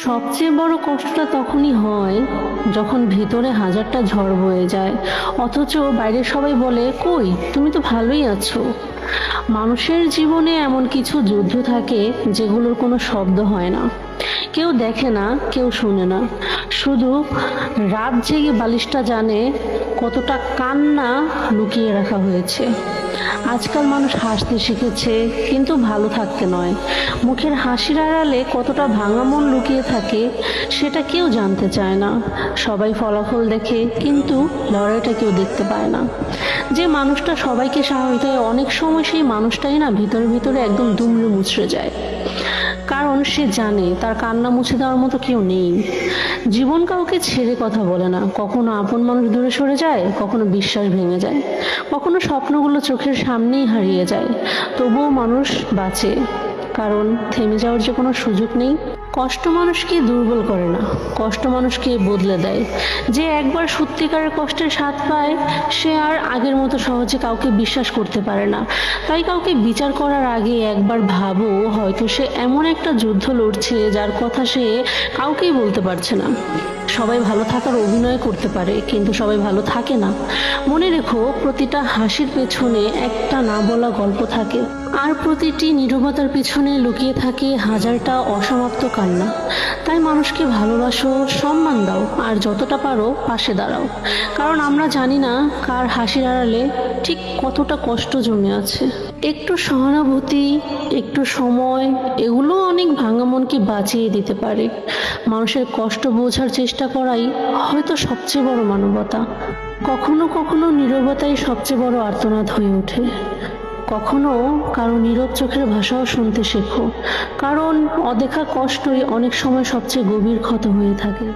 সবচেয়ে বড় কষ্টটা তখনই হয় যখন ভিতরে হাজারটা ঝড় বয়ে যায়, অথচ বাইরে সবাই বলে কই তুমি তো ভালোই আছো। মানুষের জীবনে এমন কিছু যুদ্ধ থাকে যেগুলোর কোনো শব্দ হয় না, কেউ দেখে না, কেউ শুনে না, শুধু রাত জেগে বালিশটা জানে কতটা কান্না লুকিয়ে রাখা হয়েছে। আজকাল মানুষ হাসতে শিখেছে, কিন্তু ভালো থাকতে নয়। মুখের হাসির আড়ালে কতটা ভাঙা মন লুকিয়ে থাকে সেটা কেউ জানতে চায় না। সবাই ফলাফল দেখে, কিন্তু লড়াইটা কেউ দেখতে পায় না। যে মানুষটা সবাইকে সাহস দেয়, অনেক সময় সেই মানুষটাই না ভিতরে ভিতরে একদম দুমড়ে মুচড়ে যায়, কারণ সে জানে তার কান্না মুছে দেওয়ার মতো কেউ নেই। জীবন কাউকে ছেড়ে কথা বলে না, কখনো আপন মানুষ দূরে সরে যায়, কখনো বিশ্বাস ভেঙে যায়, কখনো স্বপ্নগুলো চোখের সামনেই হারিয়ে যায়। তবুও মানুষ বাঁচে, কারণ থেমে যাওয়ার যে কোনো সুযোগ নেই। কষ্ট মানুষকে দুর্বল করে না, কষ্ট মানুষকে বদলে দেয়। যে একবার সত্যিকারের কষ্টের স্বাদ পায়, সে আর আগের মতো সহজে কাউকে বিশ্বাস করতে পারে না। তাই কাউকে বিচার করার আগে একবার ভাবো, হয়তো সে এমন একটা যুদ্ধ লড়ছে যার কথা সে কাউকেই বলতে পারছে না। সবাই ভালো থাকার অভিনয় করতে পারে, কিন্তু সবাই ভালো থাকে না। মনে রেখো, প্রতিটা হাসির পেছনে একটা না বলা গল্প থাকে, আর প্রতিটি নীরবতার পিছনে লুকিয়ে থাকে হাজারটা অসমাপ্ত কান্না। তাই মানুষকে ভালোবাসো, সম্মান দাও, আর যতটা পারো পাশে দাঁড়াও, কারণ আমরা জানি না কার হাসির আড়ালে ঠিক কতটা কষ্ট জমে আছে। একটু সহানুভূতি, একটু সময়, এগুলো অনেক ভাঙা মনকে বাঁচিয়ে দিতে পারে। মানুষের কষ্ট বোঝার চেষ্টা করাই হয়তো সবচেয়ে বড় মানবতা। কখনো কখনো নীরবতাই সবচেয়ে বড় আর্তনাদ হয়ে ওঠে। কখনো কারো নীরব চোখের ভাষাও শুনতে শেখো, কারণ অদেখা কষ্টই অনেক সময় সবচেয়ে গভীর ক্ষত হয়ে থাকে।